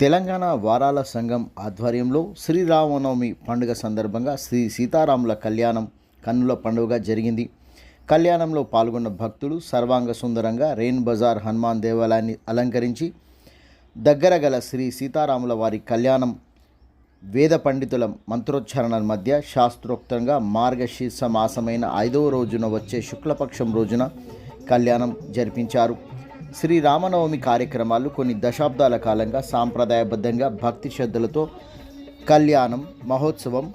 తెలంగాణ వారాల సంఘం ఆధ్వర్యంలో శ్రీరామనవమి పండుగ సందర్భంగా శ్రీ సీతారాముల కళ్యాణం కన్నుల పండుగ జరిగింది. కళ్యాణంలో పాల్గొన్న భక్తులు సర్వాంగ సుందరంగా రెయిన్ బజార్ హనుమాన్ దేవాలయాన్ని అలంకరించి దగ్గర గల శ్రీ సీతారాముల వారి కళ్యాణం వేద పండితుల మంత్రోచ్చారణల మధ్య శాస్త్రోక్తంగా మార్గశీర్ష మాసమైన 5వ రోజున వచ్చే శుక్లపక్షం రోజున కళ్యాణం జరిపించారు. శ్రీరామనవమి కార్యక్రమాలు కొన్ని దశాబ్దాల కాలంగా సాంప్రదాయబద్ధంగా భక్తి శ్రద్ధలతో కళ్యాణం మహోత్సవం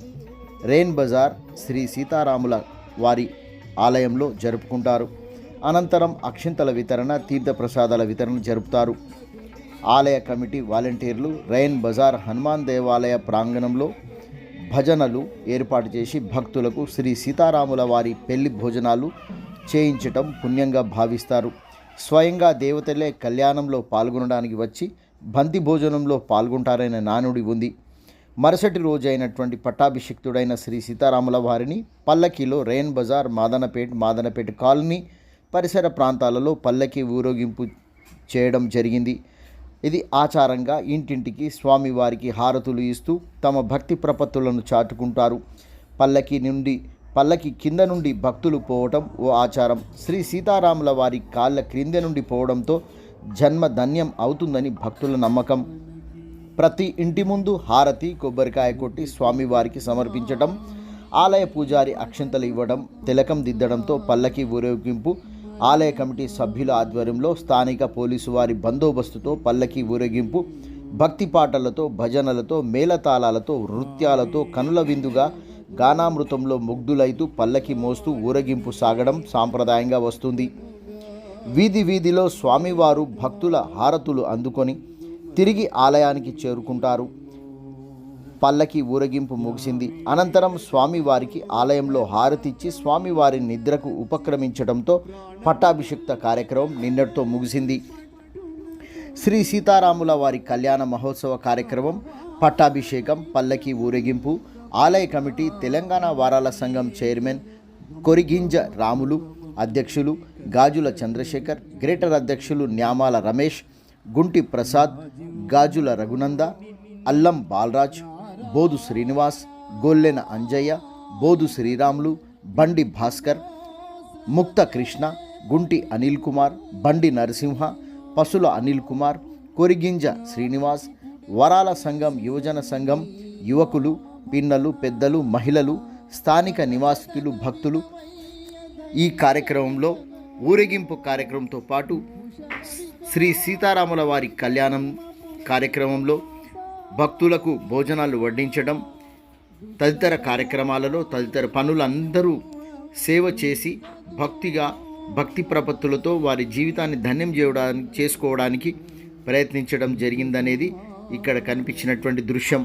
రెయిన్ బజార్ శ్రీ సీతారాముల వారి ఆలయంలో జరుపుకుంటారు. అనంతరం అక్షింతల వితరణ, తీర్థప్రసాదాల వితరణ జరుపుతారు. ఆలయ కమిటీ వాలంటీర్లు రెయిన్ బజార్ హనుమాన్ దేవాలయ ప్రాంగణంలో భజనలు ఏర్పాటు చేసి భక్తులకు శ్రీ సీతారాముల వారి పెళ్లి భోజనాలు చేయించటం పుణ్యంగా భావిస్తారు. స్వయంగా దేవతలే కళ్యాణంలో పాల్గొనడానికి వచ్చి బంతి భోజనంలో పాల్గొంటారనే నానుడి ఉంది. మరుసటి రోజు అయినటువంటి పట్టాభిషిక్తుడైన శ్రీ సీతారాముల వారిని పల్లకీలో రెయిన్ బజార్, మాదనపేట కాలనీ పరిసర ప్రాంతాలలో పల్లకీ ఊరేగింపు చేయడం జరిగింది. ఇది ఆచారంగా ఇంటింటికి స్వామివారికి హారతులు ఇస్తూ తమ భక్తి ప్రపత్తులను చాటుకుంటారు. పల్లకి కింద నుండి భక్తులు పోవటం ఓ ఆచారం. శ్రీ సీతారాముల వారి కాళ్ళ క్రింద నుండి పోవడంతో జన్మ ధన్యం అవుతుందని భక్తుల నమ్మకం. ప్రతి ఇంటి ముందు హారతి, కొబ్బరికాయ కొట్టి స్వామివారికి సమర్పించడం, ఆలయ పూజారి అక్షంతలు ఇవ్వడం, తిలకం దిద్దడంతో పల్లకి ఊరేగింపు ఆలయ కమిటీ సభ్యుల ఆధ్వర్యంలో స్థానిక పోలీసు వారి బందోబస్తుతో పల్లకి ఊరేగింపు భక్తి పాటలతో, భజనలతో, మేళతాళాలతో, నృత్యాలతో కనుల విందుగా గానామృతంలో ముగ్ధులైతూ పల్లకి మోస్తూ ఊరేగింపు సాగడం సాంప్రదాయంగా వస్తుంది. వీధిలో స్వామివారు భక్తుల హారతులు అందుకొని తిరిగి ఆలయానికి చేరుకుంటారు. పల్లకి ఊరేగింపు ముగిసింది. అనంతరం స్వామివారికి ఆలయంలో హారతిచ్చి స్వామివారి నిద్రకు ఉపక్రమించడంతో పట్టాభిషిక్త కార్యక్రమం నిన్నటితో ముగిసింది. శ్రీ సీతారాముల వారి కళ్యాణ మహోత్సవ కార్యక్రమం, పట్టాభిషేకం, పల్లకి ఊరేగింపు ఆలయ కమిటీ, తెలంగాణ వారాల సంఘం చైర్మన్ కొరిగింజ రాములు, అధ్యక్షులు గాజుల చంద్రశేఖర్, గ్రేటర్ అధ్యక్షులు న్యామాల రమేష్, గుంటి ప్రసాద్, గాజుల రఘునంద, అల్లం బాలరాజ్, బోదు శ్రీనివాస్, గొల్లెన అంజయ్య, బోదు శ్రీరాములు, బండి భాస్కర్, ముక్త కృష్ణ, గుంటి అనిల్ కుమార్, బండి నరసింహ, పసుల అనిల్ కుమార్, కొరిగింజ శ్రీనివాస్, వరాల సంఘం, యువజన సంఘం, యువకులు, పిన్నలు, పెద్దలు, మహిళలు, స్థానిక నివాసితులు, భక్తులు ఈ కార్యక్రమంలో ఊరేగింపు కార్యక్రమంతో పాటు శ్రీ సీతారాముల వారి కళ్యాణం కార్యక్రమంలో భక్తులకు భోజనాలు వడ్డించడం తదితర కార్యక్రమాలలో తదితర పనులందరూ సేవ చేసి భక్తి ప్రపత్తులతో వారి జీవితాన్ని ధన్యం చేసుకోవడానికి ప్రయత్నించడం జరిగిందనేది ఇక్కడ కనిపించినటువంటి దృశ్యం.